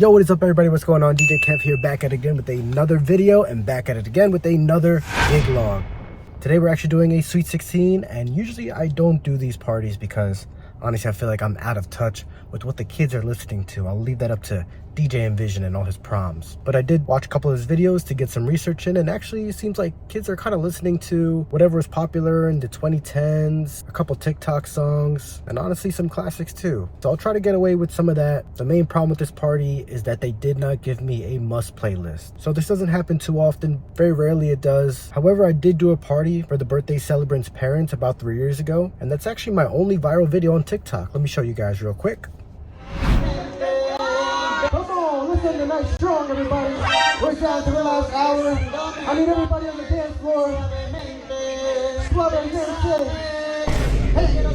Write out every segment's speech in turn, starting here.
Yo, what is up everybody? What's going on? DJ Kev here, back at it again with another video and back at it again with another big log. Today we're actually doing a Sweet 16, and usually I don't do these parties because honestly I feel like I'm out of touch with what the kids are listening to. I'll leave that up to DJ Envision and all his proms. But I did watch a couple of his videos to get some research in, and actually it seems like kids are kind of listening to whatever was popular in the 2010s, a couple TikTok songs, and honestly some classics too. So I'll try to get away with some of that. The main problem with this party is that they did not give me a must playlist. So this doesn't happen too often. Very rarely it does. However, I did do a party for the birthday celebrant's parents about 3 years ago, and that's actually my only viral video on TikTok. Let me show you guys real quick. Listen tonight strong, everybody. We're down to the last hour. I need everybody on the dance floor. Suavemente. Hey.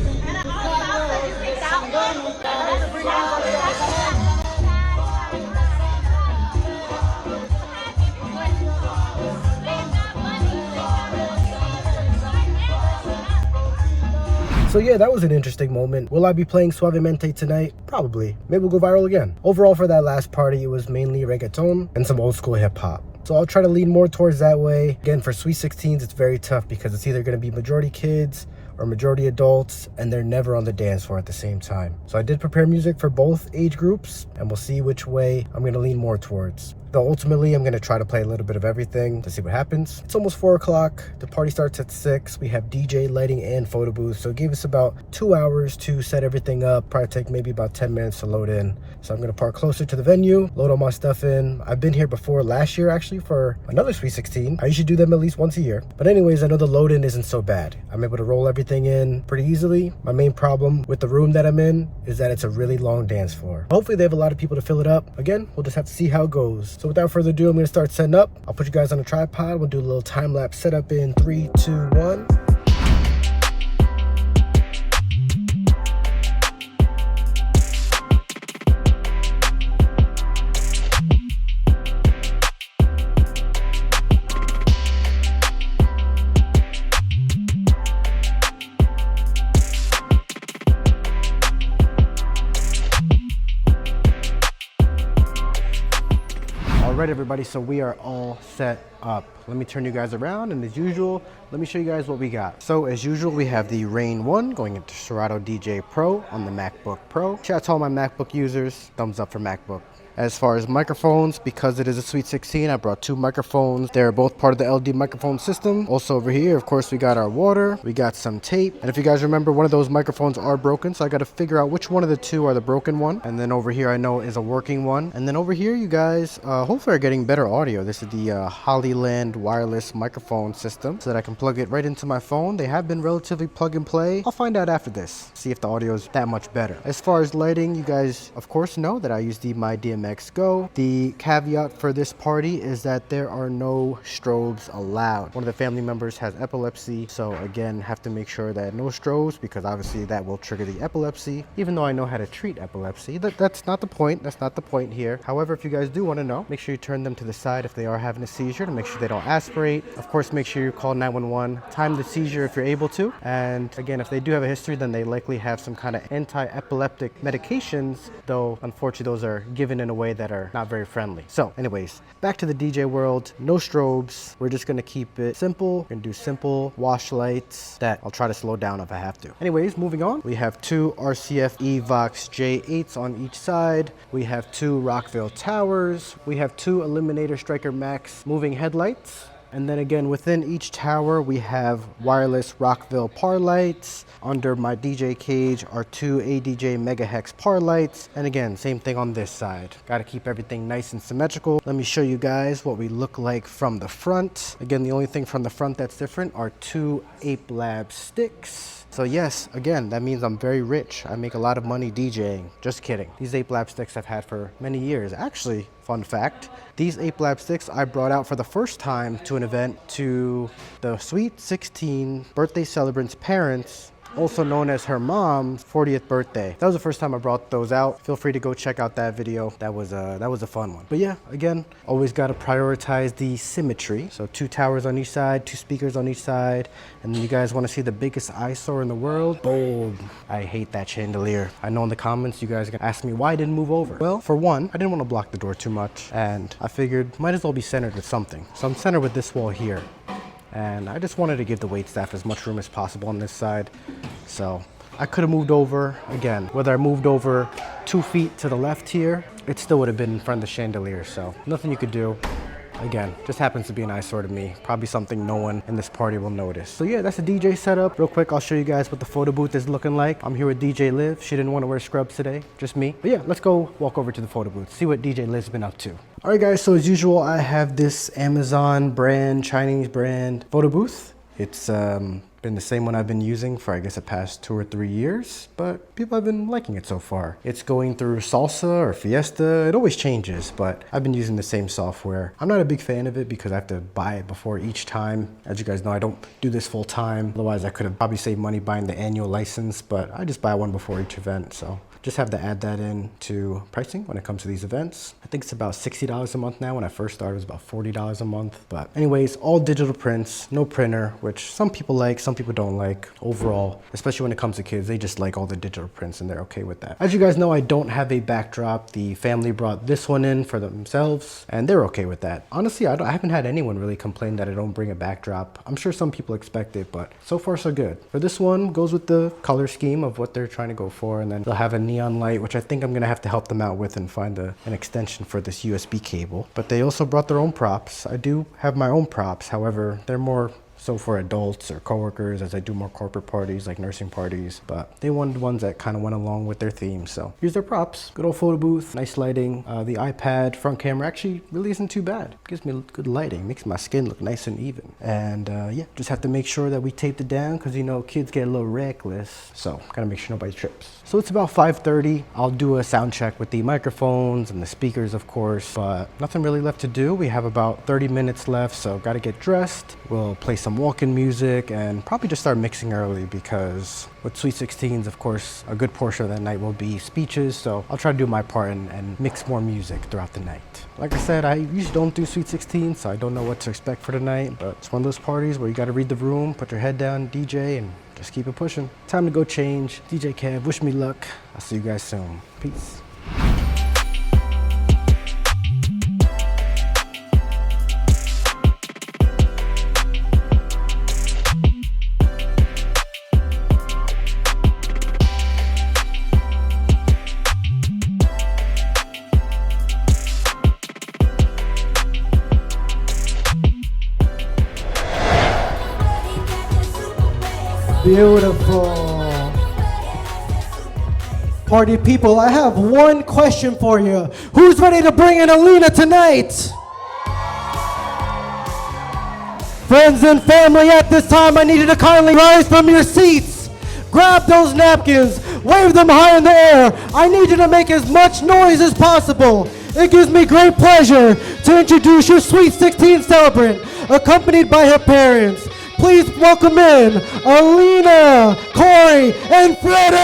So yeah, that was an interesting moment. Will I be playing Suavemente tonight? Probably. Maybe we'll go viral again. Overall, for that last party, it was mainly reggaeton and some old school hip hop. So I'll try to lean more towards that way. Again, for Sweet 16s, it's very tough because it's either going to be majority kids or majority adults, and they're never on the dance floor at the same time. So I did prepare music for both age groups, and we'll see which way I'm going to lean more towards. Though ultimately, I'm going to try to play a little bit of everything to see what happens. It's almost 4 o'clock. The party starts at 6. We have DJ, lighting, and photo booth. So it gave us about 2 hours to set everything up. Probably take maybe about 10 minutes to load in. So I'm going to park closer to the venue, load all my stuff in. I've been here before last year, actually, for another Sweet 16. I usually do them at least once a year. But anyways, I know the load in isn't so bad. I'm able to roll everything in pretty easily. My main problem with the room that I'm in is that it's a really long dance floor. Hopefully they have a lot of people to fill it up. Again, we'll just have to see how it goes. So without further ado, I'm going to start setting up. I'll put you guys on a tripod. We'll do a little time-lapse setup in 3, 2, 1. Alright everybody, so we are all set up. Let me turn you guys around, and as usual, let me show you guys what we got. So as usual, we have the Rane 1 going into Serato DJ Pro on the MacBook Pro. Shout out to all my MacBook users, thumbs up for MacBook. As far as microphones, because it is a Sweet 16, I brought 2 microphones. They're both part of the LD microphone system. Also over here, of course, we got our water, we got some tape. And if you guys remember, one of those microphones are broken, so I got to figure out which one of the 2 are the broken one. And then over here, I know is a working one. And then over here, you guys, hopefully are getting better audio. This is the Hollyland wireless microphone system, so that I can plug it right into my phone. They have been relatively plug and play. I'll find out after this, see if the audio is that much better. As far as lighting, you guys, of course, know that I use the MyDMXGo. The caveat for this party is that there are no strobes allowed. One of the family members has epilepsy, so again, have to make sure that no strobes, because obviously that will trigger the epilepsy, even though I know how to treat epilepsy. That's not the point. That's not the point here. However, if you guys do want to know, make sure you turn them to the side if they are having a seizure, to make sure they don't aspirate. Of course, make sure you call 911. Time the seizure if you're able to. And again, if they do have a history, then they likely have some kind of anti-epileptic medications, though unfortunately those are given in a way that are not very friendly. So anyways, back to the DJ world. No strobes. We're just going to keep it simple. We're going to do simple wash lights that I'll try to slow down if I have to. Anyways, moving on. We have 2 RCF Evox J8s on each side. We have 2 Rockville towers. We have 2 Eliminator Striker Max moving headlights. And then again, within each tower, we have wireless Rockville par lights. Under my DJ cage are 2 ADJ Megahex par lights. And again, same thing on this side. Got to keep everything nice and symmetrical. Let me show you guys what we look like from the front. Again, the only thing from the front that's different are 2 Ape Lab Sticks. So yes, again, that means I'm very rich. I make a lot of money DJing. Just kidding. These Ape Lab Sticks I've had for many years. Actually, fun fact, these Ape Lab Sticks I brought out for the first time to an event to the Sweet 16 birthday celebrant's parents also known as her mom's 40th birthday. That was the first time I brought those out. Feel free to go check out that video. That was a fun one. But yeah, again, always got to prioritize the symmetry. So 2 towers on each side, 2 speakers on each side. And then you guys want to see the biggest eyesore in the world? Bold. I hate that chandelier. I know in the comments you guys are gonna ask me why I didn't move over. Well, for one, I didn't want to block the door too much, and I figured might as well be centered with something. So I'm centered with this wall here. And I just wanted to give the waitstaff as much room as possible on this side. So I could have moved over. Again, whether I moved over 2 feet to the left here, it still would have been in front of the chandelier. So nothing you could do. Again, just happens to be an eyesore to me. Probably something no one in this party will notice. So yeah, that's the DJ setup. Real quick, I'll show you guys what the photo booth is looking like. I'm here with DJ Liv. She didn't want to wear scrubs today, just me. But yeah, let's go walk over to the photo booth, see what DJ Liv's been up to. All right guys, so as usual, I have this Amazon brand, Chinese brand photo booth. It's been the same one I've been using for I guess the past 2 or 3 years, but people have been liking it so far. It's going through Salsa or Fiesta. It always changes, but I've been using the same software. I'm not a big fan of it because I have to buy it before each time. As you guys know, I don't do this full time. Otherwise I could have probably saved money buying the annual license, but I just buy one before each event. So just have to add that in to pricing when it comes to these events. I think it's about $60 a month now. When I first started, it was about $40 a month. But anyways, all digital prints, no printer, which some people like, some people don't like. Overall, especially when it comes to kids, they just like all the digital prints and they're okay with that. As you guys know, I don't have a backdrop. The family brought this one in for themselves and they're okay with that. Honestly, I haven't had anyone really complain that I don't bring a backdrop. I'm sure some people expect it, but so far so good. For this one, goes with the color scheme of what they're trying to go for, and then they'll have a neon light, which I think I'm gonna have to help them out with and find an extension for this USB cable. But they also brought their own props. I do have my own props, however, they're more so for adults or coworkers, as I do more corporate parties like nursing parties, but they wanted ones that kind of went along with their theme. So here's their props. Good old photo booth, nice lighting. The iPad front camera actually really isn't too bad. Gives me good lighting, makes my skin look nice and even. And yeah, just have to make sure that we taped it down because you know kids get a little reckless. So gotta make sure nobody trips. So it's about 5:30. I'll do a sound check with the microphones and the speakers, of course, but nothing really left to do. We have about 30 minutes left, so gotta get dressed. We'll play some walk-in music and probably just start mixing early because with Sweet 16s, of course, a good portion of that night will be speeches. So I'll try to do my part and mix more music throughout the night. Like I said, I usually don't do Sweet 16, so I don't know what to expect for tonight, but it's one of those parties where you gotta read the room, put your head down, DJ, and just keep it pushing. Time to go change. DJ Kev, wish me luck. I'll see you guys soon. Peace. Beautiful. Party people, I have one question for you. Who's ready to bring in Alina tonight? Friends and family, at this time, I need you to kindly rise from your seats. Grab those napkins, wave them high in the air. I need you to make as much noise as possible. It gives me great pleasure to introduce your Sweet 16 celebrant, accompanied by her parents. Please welcome in Alina, Corey, and Freddie!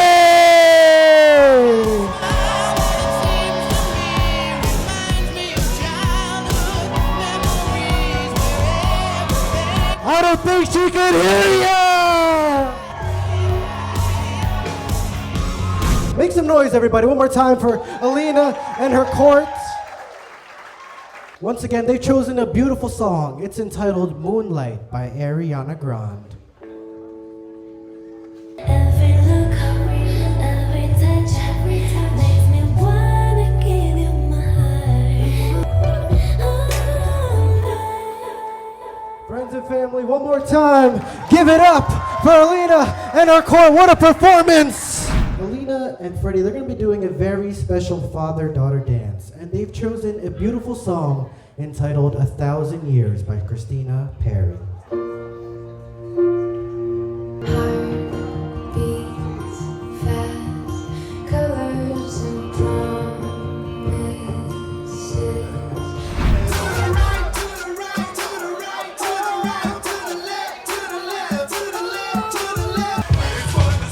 I don't think she can hear ya! Make some noise, everybody. One more time for Alina and her court. Once again, they've chosen a beautiful song. It's entitled Moonlight by Ariana Grande. Every look, every touch, makes me wanna give you my heart. Friends and family, one more time, give it up for Alina and her court. What a performance! Alina and Freddie, they're going to be doing a very special father-daughter dance, and they've chosen a beautiful song entitled 1,000 Years by Christina Perry. Heart beats fast, colors and promises. To the right, to the right, to the right, to the right, to the left, to the left, to the left, to the left. Waiting for the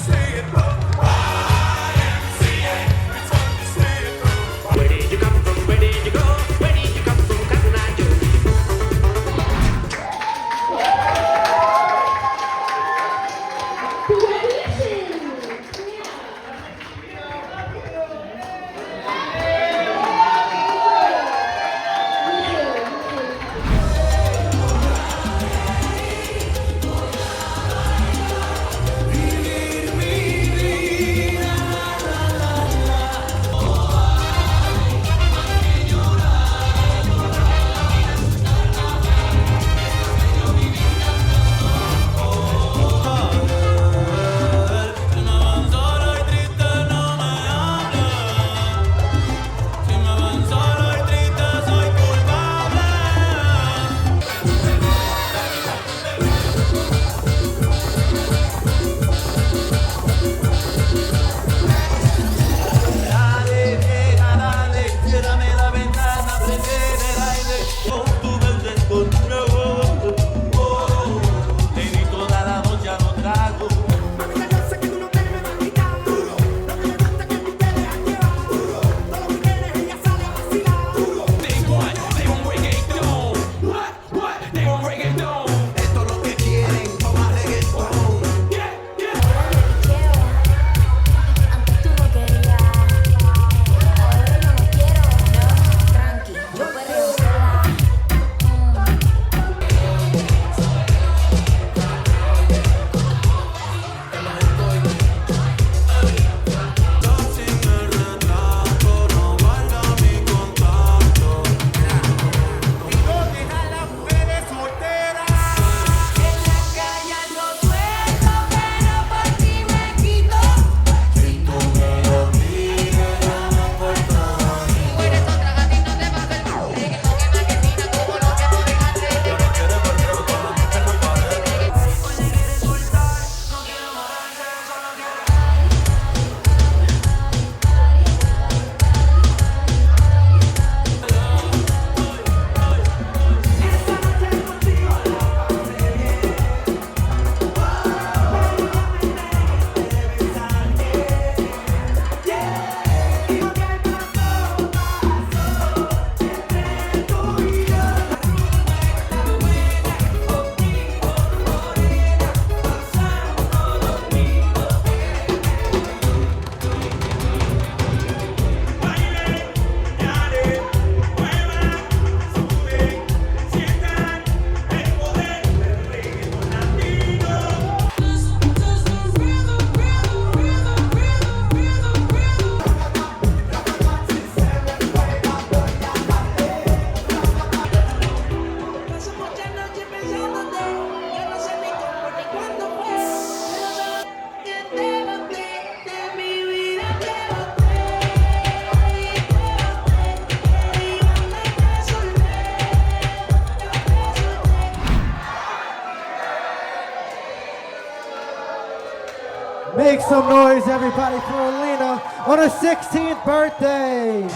some noise, everybody, for Alina on her 16th birthday.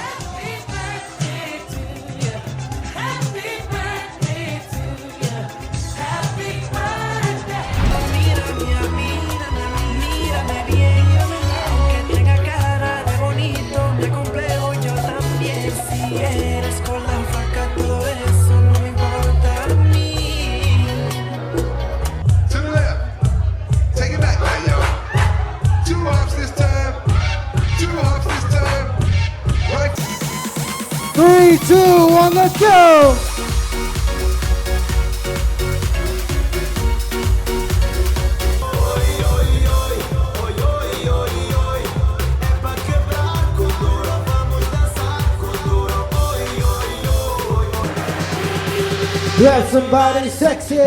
To the left. Take it back now, yo. 2 hops this time. 2 hops this time. Right. 3, 2, 1, let's go! Grab somebody sexy!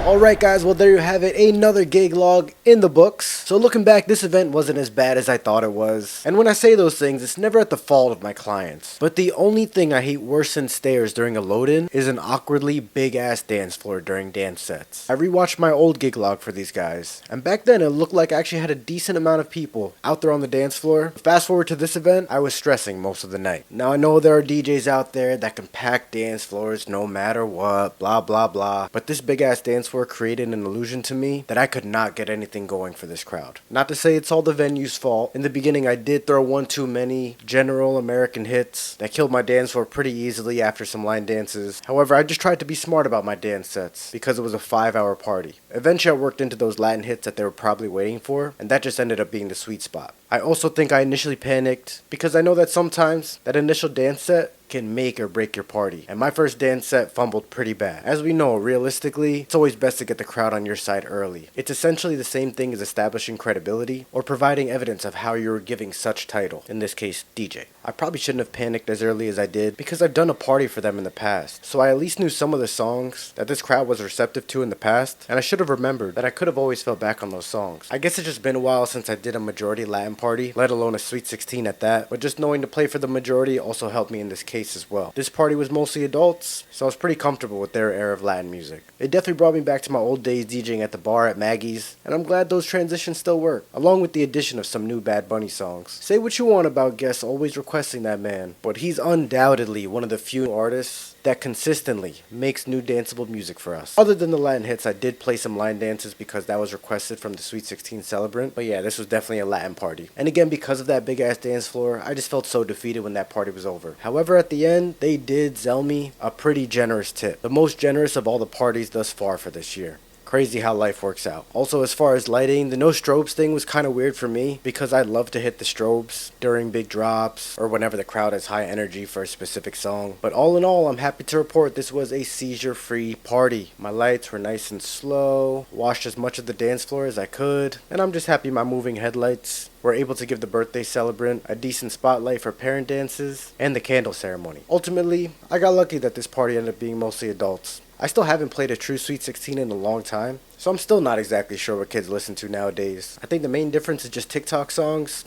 Alright guys, well there you have it, another gig log in the books. So looking back, this event wasn't as bad as I thought it was. And when I say those things, it's never at the fault of my clients. But the only thing I hate worse than stairs during a load-in is an awkwardly big-ass dance floor during dance sets. I rewatched my old gig log for these guys, and back then it looked like I actually had a decent amount of people out there on the dance floor. Fast forward to this event, I was stressing most of the night. Now I know there are DJs out there that can pack dance floors no matter what, blah blah blah, but this big-ass dance floor created an illusion to me that I could not get anything going for this crowd. Not to say it's all the venue's fault. In the beginning I did throw one too many general American hits that killed my dance floor pretty easily after some line dances. However, I just tried to be smart about my dance sets because it was a 5-hour party. Eventually I worked into those Latin hits that they were probably waiting for, and that just ended up being the sweet spot. I also think I initially panicked because I know that sometimes that initial dance set can make or break your party, and my first dance set fumbled pretty bad. As we know, realistically, it's always best to get the crowd on your side early. It's essentially the same thing as establishing credibility or providing evidence of how you're giving such title, in this case, DJ. I probably shouldn't have panicked as early as I did because I've done a party for them in the past, so I at least knew some of the songs that this crowd was receptive to in the past, and I should have remembered that I could have always fell back on those songs. I guess it's just been a while since I did a majority Latin party, let alone a Sweet 16 at that, but just knowing to play for the majority also helped me in this case as well. This party was mostly adults, so I was pretty comfortable with their era of Latin music. It definitely brought me back to my old days DJing at the bar at Maggie's, and I'm glad those transitions still work, along with the addition of some new Bad Bunny songs. Say what you want about guests always requesting that man, but he's undoubtedly one of the few artists that consistently makes new danceable music for us. Other than the Latin hits, I did play some line dances because that was requested from the Sweet 16 celebrant, but yeah, this was definitely a Latin party. And again, because of that big ass dance floor, I just felt so defeated when that party was over. However, at the end, they did sell me a pretty generous tip, the most generous of all the parties thus far for this year. Crazy how life works out. Also, as far as lighting, the no strobes thing was kind of weird for me because I love to hit the strobes during big drops or whenever the crowd has high energy for a specific song. But all in all, I'm happy to report this was a seizure-free party. My lights were nice and slow, washed as much of the dance floor as I could, and I'm just happy my moving headlights were able to give the birthday celebrant a decent spotlight for parent dances and the candle ceremony. Ultimately, I got lucky that this party ended up being mostly adults. I still haven't played a true Sweet 16 in a long time, so I'm still not exactly sure what kids listen to nowadays. I think the main difference is just TikTok songs.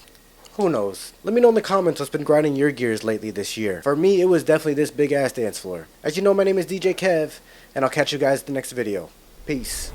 Who knows? Let me know in the comments what's been grinding your gears lately this year. For me, it was definitely this big ass dance floor. As you know, my name is DJ Kev, and I'll catch you guys in the next video. Peace.